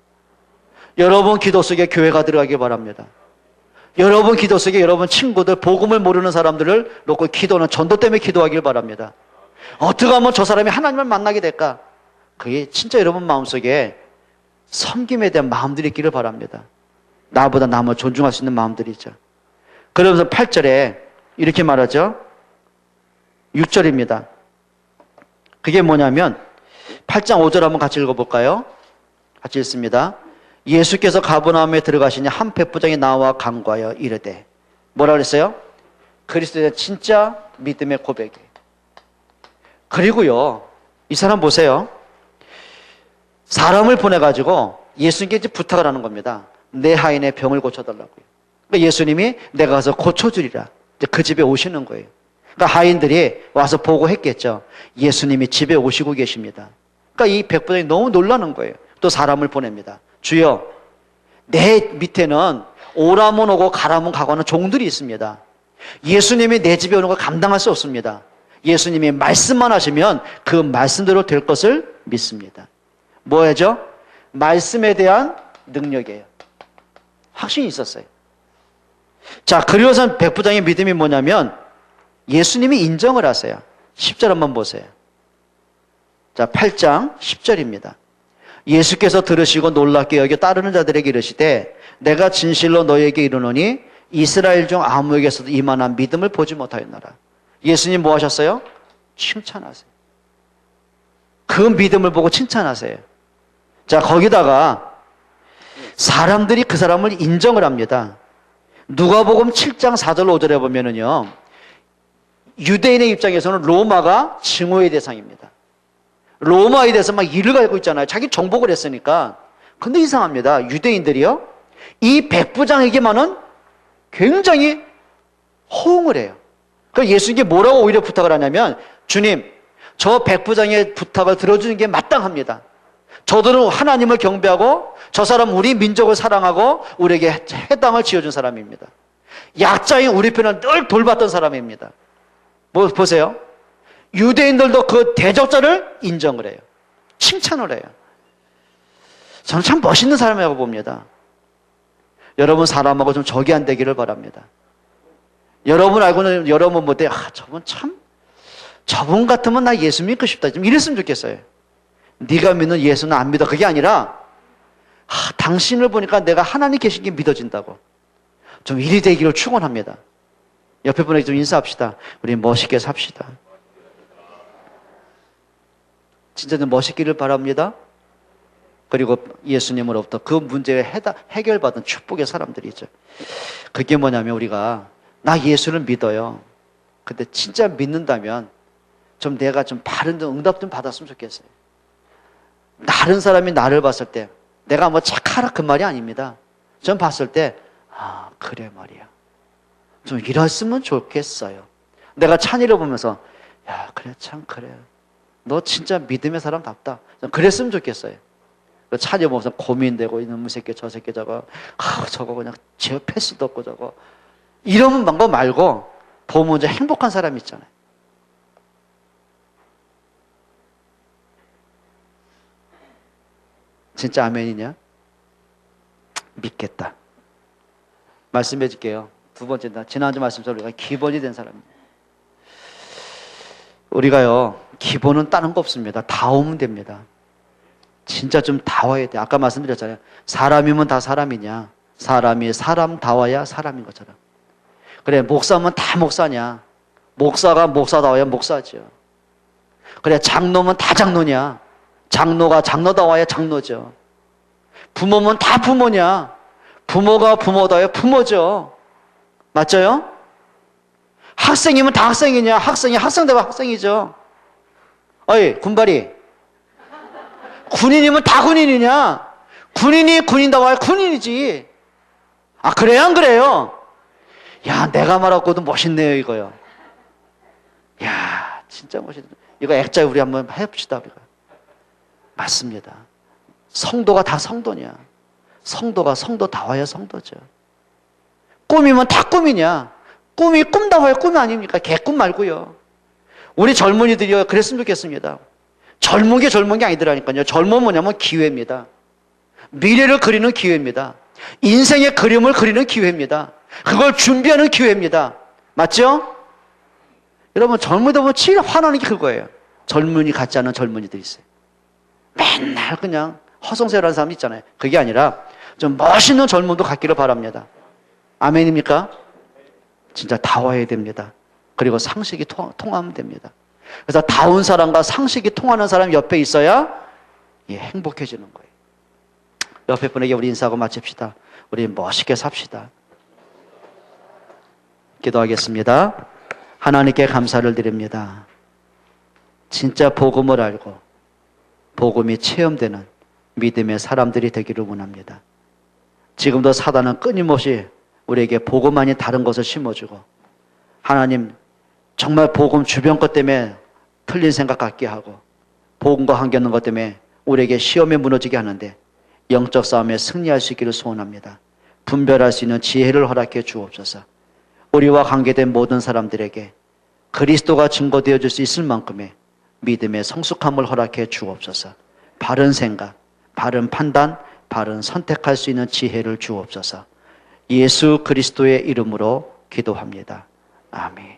여러분 기도 속에 교회가 들어가기를 바랍니다. 여러분 기도 속에 여러분 친구들, 복음을 모르는 사람들을 놓고 기도는 전도 때문에 기도하기를 바랍니다. 어떻게 하면 저 사람이 하나님을 만나게 될까? 그게 진짜 여러분 마음속에 섬김에 대한 마음들이 있기를 바랍니다. 나보다 남을 존중할 수 있는 마음들이죠. 그러면서 8절에 이렇게 말하죠. 6절입니다. 그게 뭐냐면 8장 5절 한번 같이 읽어볼까요? 같이 읽습니다. 예수께서 가버나움에 들어가시니 한 백부장이 나와 간구하여 이르되, 뭐라 그랬어요? 그리스도에 대한 진짜 믿음의 고백이에요. 그리고요, 이 사람 보세요. 사람을 보내가지고 예수님께 이제 부탁을 하는 겁니다. 내 하인의 병을 고쳐달라고요. 그러니까 예수님이 내가 가서 고쳐주리라. 이제 그 집에 오시는 거예요. 그러니까 하인들이 와서 보고했겠죠. 예수님이 집에 오시고 계십니다. 그러니까 이 백부장이 너무 놀라는 거예요. 또 사람을 보냅니다. 주여, 내 밑에는 오라면 오고 가라면 가고 하는 종들이 있습니다. 예수님이 내 집에 오는 걸 감당할 수 없습니다. 예수님이 말씀만 하시면 그 말씀대로 될 것을 믿습니다. 뭐예요? 말씀에 대한 능력이에요. 확신이 있었어요. 자, 그리고선 백부장의 믿음이 뭐냐면 예수님이 인정을 하세요. 10절 한번 보세요. 자, 8장 10절입니다. 예수께서 들으시고 놀랍게 여겨 따르는 자들에게 이르시되, 내가 진실로 너희에게 이르노니 이스라엘 중 아무에게서도 이만한 믿음을 보지 못하였노라. 예수님 뭐 하셨어요? 칭찬하세요. 그 믿음을 보고 칭찬하세요. 자, 거기다가 사람들이 그 사람을 인정을 합니다. 누가복음 7장 4절 5절에 보면은요, 유대인의 입장에서는 로마가 증오의 대상입니다. 로마에 대해서 막 일을 갈고 있잖아요. 자기 정복을 했으니까. 근데 이상합니다. 유대인들이요, 이 백부장에게만은 굉장히 호응을 해요. 그래서 예수님께 뭐라고 오히려 부탁을 하냐면, 주님, 저 백부장의 부탁을 들어주는 게 마땅합니다. 저들은 하나님을 경배하고 저 사람은 우리 민족을 사랑하고 우리에게 해당을 지어준 사람입니다. 약자인 우리 편을 늘 돌봤던 사람입니다. 뭐 보세요. 유대인들도 그 대적자를 인정을 해요. 칭찬을 해요. 저는 참 멋있는 사람이라고 봅니다. 여러분 사람하고 좀 적이 안 되기를 바랍니다. 여러분 알고는 여러분 못해. 저분 같으면 나 예수 믿고 싶다. 좀 이랬으면 좋겠어요. 네가 믿는 예수는 안 믿어. 그게 아니라 당신을 보니까 내가 하나님 계신 게 믿어진다고. 좀 일이 되기를 축원합니다. 옆에 분에게 좀 인사합시다. 우리 멋있게 삽시다. 진짜 좀 멋있기를 바랍니다. 그리고 예수님으로부터 그 문제에 해결받은 축복의 사람들이죠. 그게 뭐냐면 우리가 나 예수를 믿어요. 근데 진짜 믿는다면 좀 내가 좀 바른 응답 좀 받았으면 좋겠어요. 다른 사람이 나를 봤을 때 내가 뭐 착하라 그 말이 아닙니다. 전 봤을 때 그래 말이야. 좀 이랬으면 좋겠어요. 내가 찬이를 보면서 야 그래 참 그래. 너 진짜 믿음의 사람답다. 그랬으면 좋겠어요. 찬이 보면서 고민되고 이놈의 새끼 저 새끼 저거 저거 그냥 제 패스도 없고 저거 이런 방법 말고 보면 이제 행복한 사람이 있잖아요. 진짜 아멘이냐? 믿겠다. 말씀해 줄게요. 두 번째다. 지난주 말씀처럼 우리가 기본이 된 사람입니다. 우리가요, 기본은 다른 거 없습니다. 다 오면 됩니다. 진짜 좀 다 와야 돼. 아까 말씀드렸잖아요. 사람이면 다 사람이냐? 사람이 사람다워야 사람인 것처럼. 그래, 목사면 다 목사냐? 목사가 목사다워야 목사죠. 그래, 장로면 다 장로냐? 장로가 장로다워야 장로죠. 부모면 다 부모냐? 부모가 부모다워야 부모죠. 맞죠? 학생이면 다 학생이냐? 학생이 학생다워 학생이죠. 어이, 군발이. 군인이면 다 군인이냐? 군인이 군인다워야 군인이지. 아, 그래요? 안 그래요? 야, 내가 말하고도 멋있네요, 이거요. 야, 진짜 멋있네. 이거 액자 우리 한번 해봅시다, 우리가. 맞습니다. 성도가 다 성도냐? 성도가 성도다워야 성도죠. 꿈이면 다 꿈이냐? 꿈이 꿈다워야 꿈이 아닙니까? 개꿈 말고요. 우리 젊은이들이요, 그랬으면 좋겠습니다. 젊은 게 아니더라니까요. 젊은 뭐냐면 기회입니다. 미래를 그리는 기회입니다. 인생의 그림을 그리는 기회입니다. 그걸 준비하는 기회입니다. 맞죠? 여러분, 젊은이들 보면 제일 화나는 게 그거예요. 젊은이 같지 않은 젊은이들이 있어요. 맨날 그냥 허송세월한 사람 있잖아요. 그게 아니라 좀 멋있는 젊음도 갖기를 바랍니다. 아멘입니까? 진짜 다워야 됩니다. 그리고 상식이 통하면 됩니다. 그래서 다운 사람과 상식이 통하는 사람이 옆에 있어야 행복해지는 거예요. 옆에 분에게 우리 인사하고 마칩시다. 우리 멋있게 삽시다. 기도하겠습니다. 하나님께 감사를 드립니다. 진짜 복음을 알고 복음이 체험되는 믿음의 사람들이 되기를 원합니다. 지금도 사단은 끊임없이 우리에게 복음 아닌 다른 것을 심어주고, 하나님 정말 복음 주변 것 때문에 틀린 생각 갖게 하고, 복음과 관계없는 것 때문에 우리에게 시험에 무너지게 하는데 영적 싸움에 승리할 수 있기를 소원합니다. 분별할 수 있는 지혜를 허락해 주옵소서. 우리와 관계된 모든 사람들에게 그리스도가 증거되어 줄 수 있을 만큼의 믿음의 성숙함을 허락해 주옵소서. 바른 생각, 바른 판단, 바른 선택할 수 있는 지혜를 주옵소서. 예수 그리스도의 이름으로 기도합니다. 아멘.